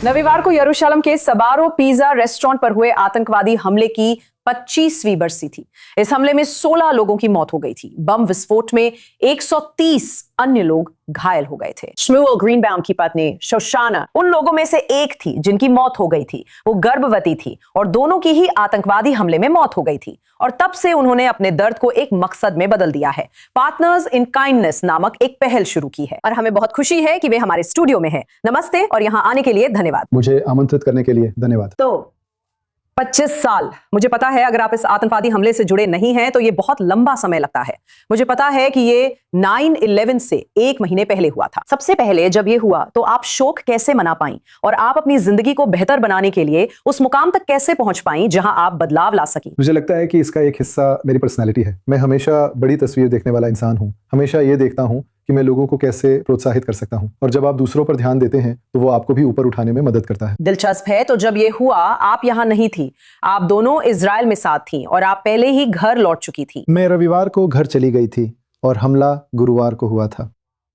रविवार को यरूशलेम के सबारो पिज्जा रेस्टोरेंट पर हुए आतंकवादी हमले की 25वीं बरसी थी। इस हमले में 16 लोगों की मौत हो गई थी। बम विस्फोट में 130 अन्य लोग घायल हो गए थे। श्म्यूएल ग्रीनबाउम की पत्नी शोशाना उन लोगों में से एक थी जिनकी मौत हो गई थी। वो गर्भवती थी और दोनों की ही आतंकवादी हमले में मौत हो गई थी और तब से उन्होंने अपने दर्द को एक मकसद में बदल दिया है। पार्टनर्स इन काइंडनेस नामक एक पहल शुरू की है और हमें बहुत खुशी है कि वे हमारे स्टूडियो में हैं। नमस्ते और यहाँ आने के लिए धन्यवाद। मुझे आमंत्रित करने के लिए धन्यवाद। तो 25 साल, मुझे पता है अगर आप इस आतंकवादी हमले से जुड़े नहीं हैं तो ये बहुत लंबा समय लगता है। मुझे पता है कि ये 9/11 से 1 महीने पहले हुआ था। सबसे पहले जब ये हुआ तो आप शोक कैसे मना पाई और आप अपनी जिंदगी को बेहतर बनाने के लिए उस मुकाम तक कैसे पहुंच पाई जहां आप बदलाव ला सकी? मुझे लगता है कि इसका एक हिस्सा मेरी पर्सनैलिटी है। मैं हमेशा बड़ी तस्वीर देखने वाला इंसान हूँ। हमेशा ये देखता हूँ कि मैं लोगों को कैसे प्रोत्साहित कर सकता हूँ और जब आप दूसरों पर ध्यान देते हैं तो वो आपको भी ऊपर उठाने में मदद करता है। दिलचस्प है। तो जब ये हुआ आप यहाँ नहीं थी, आप दोनों इजराइल में साथ थी और आप पहले ही घर लौट चुकी थी। मैं रविवार को घर चली गई थी और हमला गुरुवार को हुआ था।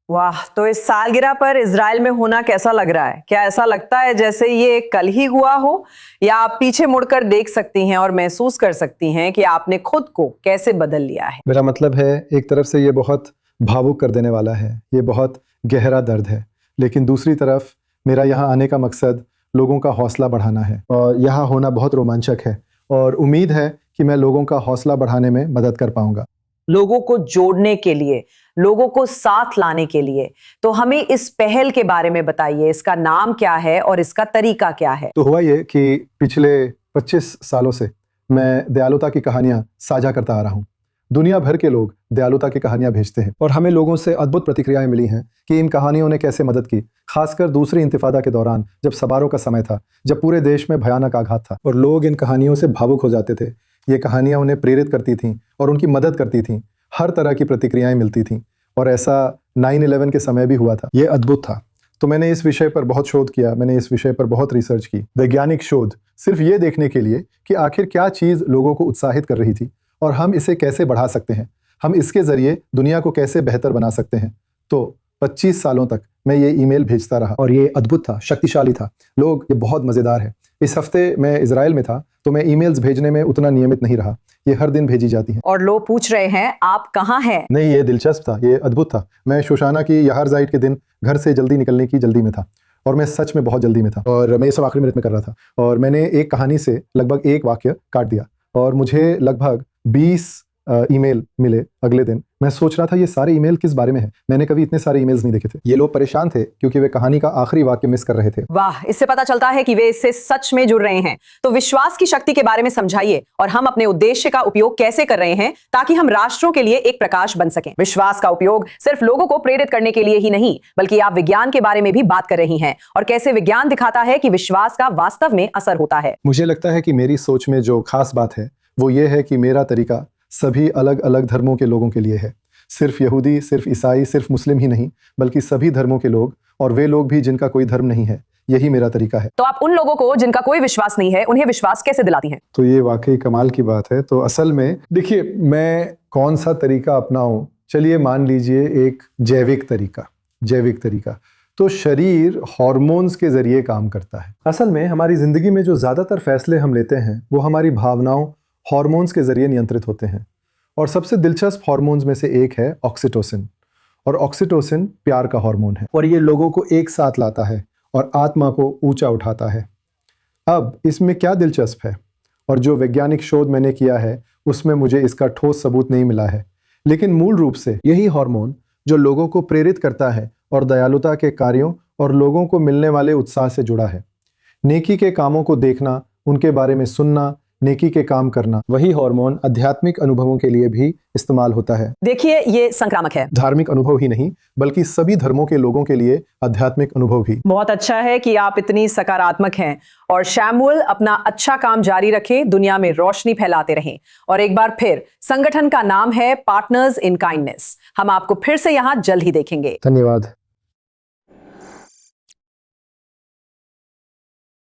वाह, तो इस सालगिरह पर इजराइल में होना कैसा लग रहा है? क्या ऐसा लगता है जैसे ये कल ही हुआ हो, या आप पीछे मुड़कर देख सकती हैं और महसूस कर सकती हैं कि आपने खुद को कैसे बदल लिया है? मेरा मतलब है, एक तरफ से ये बहुत भावुक कर देने वाला है, ये बहुत गहरा दर्द है, लेकिन दूसरी तरफ मेरा यहाँ आने का मकसद लोगों का हौसला बढ़ाना है और यहाँ होना बहुत रोमांचक है और उम्मीद है कि मैं लोगों का हौसला बढ़ाने में मदद कर पाऊंगा। लोगों को जोड़ने के लिए, लोगों को साथ लाने के लिए। तो हमें इस पहल के बारे में बताइए, इसका नाम क्या है और इसका तरीका क्या है? तो हुआ ये कि पिछले 25 सालों से मैं दयालुता की कहानियां साझा करता आ रहा हूँ। दुनिया भर के लोग दयालुता की कहानियां भेजते हैं और हमें लोगों से अद्भुत प्रतिक्रियाएं मिली हैं कि इन कहानियों ने कैसे मदद की, खासकर दूसरी इंतिफादा के दौरान जब सबारों का समय था, जब पूरे देश में भयानक आघात था और लोग इन कहानियों से भावुक हो जाते थे। ये कहानियां उन्हें प्रेरित करती थीं और उनकी मदद करती थीं। हर तरह की प्रतिक्रियाएं मिलती थीं और ऐसा 9/11 के समय भी हुआ था। ये अद्भुत था। तो मैंने इस विषय पर बहुत शोध किया, मैंने इस विषय पर बहुत रिसर्च की, वैज्ञानिक शोध, सिर्फ ये देखने के लिए कि आखिर क्या चीज़ लोगों को उत्साहित कर रही थी और हम इसे कैसे बढ़ा सकते हैं, हम इसके जरिए दुनिया को कैसे बेहतर बना सकते हैं। तो 25 सालों तक मैं ये ईमेल भेजता रहा और ये अद्भुत था, शक्तिशाली था। लोग, ये बहुत मज़ेदार है। इस हफ्ते मैं इजराइल में था तो मैं ईमेल्स भेजने में उतना नियमित नहीं रहा। ये हर दिन भेजी जाती हैं। और लोग पूछ रहे हैं आप कहाँ हैं? नहीं, ये दिलचस्प था, ये अद्भुत था। मैं शोशाना की याहरज़ाइट के दिन घर से जल्दी निकलने की जल्दी में था और मैं सच में बहुत जल्दी में था और मैं ये सब आखिरी मिनट में कर रहा था और मैंने एक कहानी से लगभग एक वाक्य काट दिया और मुझे लगभग 20 ईमेल मिले अगले दिन। मैं सोच रहा था ये सारे ईमेल किस बारे में है, मैंने कभी इतने सारे ईमेल्स नहीं देखे थे। ये लोग परेशान थे क्योंकि वे कहानी का आखिरी वाक्य मिस कर रहे थे। वाह, इससे पता चलता है कि वे इससे सच में जुड़ रहे हैं। तो विश्वास की शक्ति के बारे में समझाइए और हम अपने उद्देश्य का उपयोग कैसे कर रहे हैं ताकि हम राष्ट्रों के लिए एक प्रकाश बन सकें। विश्वास का उपयोग सिर्फ लोगों को प्रेरित करने के लिए ही नहीं, बल्कि आप विज्ञान के बारे में भी बात कर रही हैं और कैसे विज्ञान दिखाता है कि विश्वास का वास्तव में असर होता है। मुझे लगता है कि मेरी सोच में जो खास बात है वो ये है कि मेरा तरीका सभी अलग अलग धर्मों के लोगों के लिए है। सिर्फ यहूदी, सिर्फ ईसाई, सिर्फ मुस्लिम ही नहीं, बल्कि सभी धर्मों के लोग और वे लोग भी जिनका कोई धर्म नहीं है। यही मेरा तरीका है। तो आप उन लोगों को जिनका कोई विश्वास नहीं है उन्हें विश्वास कैसे दिलाती हैं? तो ये वाकई कमाल की बात है। तो असल में देखिए, मैं कौन सा तरीका अपनाऊं? चलिए मान लीजिए एक जैविक तरीका। तो शरीर हार्मोन्स के जरिए काम करता है। असल में हमारी जिंदगी में जो ज्यादातर फैसले हम लेते हैं वो हमारी भावनाओं, हार्मोन्स के जरिए नियंत्रित होते हैं और सबसे दिलचस्प हार्मोन्स में से एक है ऑक्सीटोसिन। और ऑक्सीटोसिन प्यार का हार्मोन है और ये लोगों को एक साथ लाता है और आत्मा को ऊंचा उठाता है। अब इसमें क्या दिलचस्प है, और जो वैज्ञानिक शोध मैंने किया है उसमें मुझे इसका ठोस सबूत नहीं मिला है, लेकिन मूल रूप से यही हार्मोन जो लोगों को प्रेरित करता है और दयालुता के कार्यों और लोगों को मिलने वाले उत्साह से जुड़ा है। नेकी के कामों को देखना, उनके बारे में सुनना, नेकी के काम करना, वही हार्मोन आध्यात्मिक अनुभवों के लिए भी इस्तेमाल होता है। देखिए, ये संक्रामक है। धार्मिक अनुभव ही नहीं बल्कि सभी धर्मों के लोगों के लिए आध्यात्मिक अनुभव भी। बहुत अच्छा है कि आप इतनी सकारात्मक हैं और शैमुएल अपना अच्छा काम जारी रखें, दुनिया में रोशनी फैलाते रहें। और एक बार फिर संगठन का नाम है पार्टनर्स इन काइंडनेस। हम आपको फिर से यहाँ जल्द ही देखेंगे। धन्यवाद।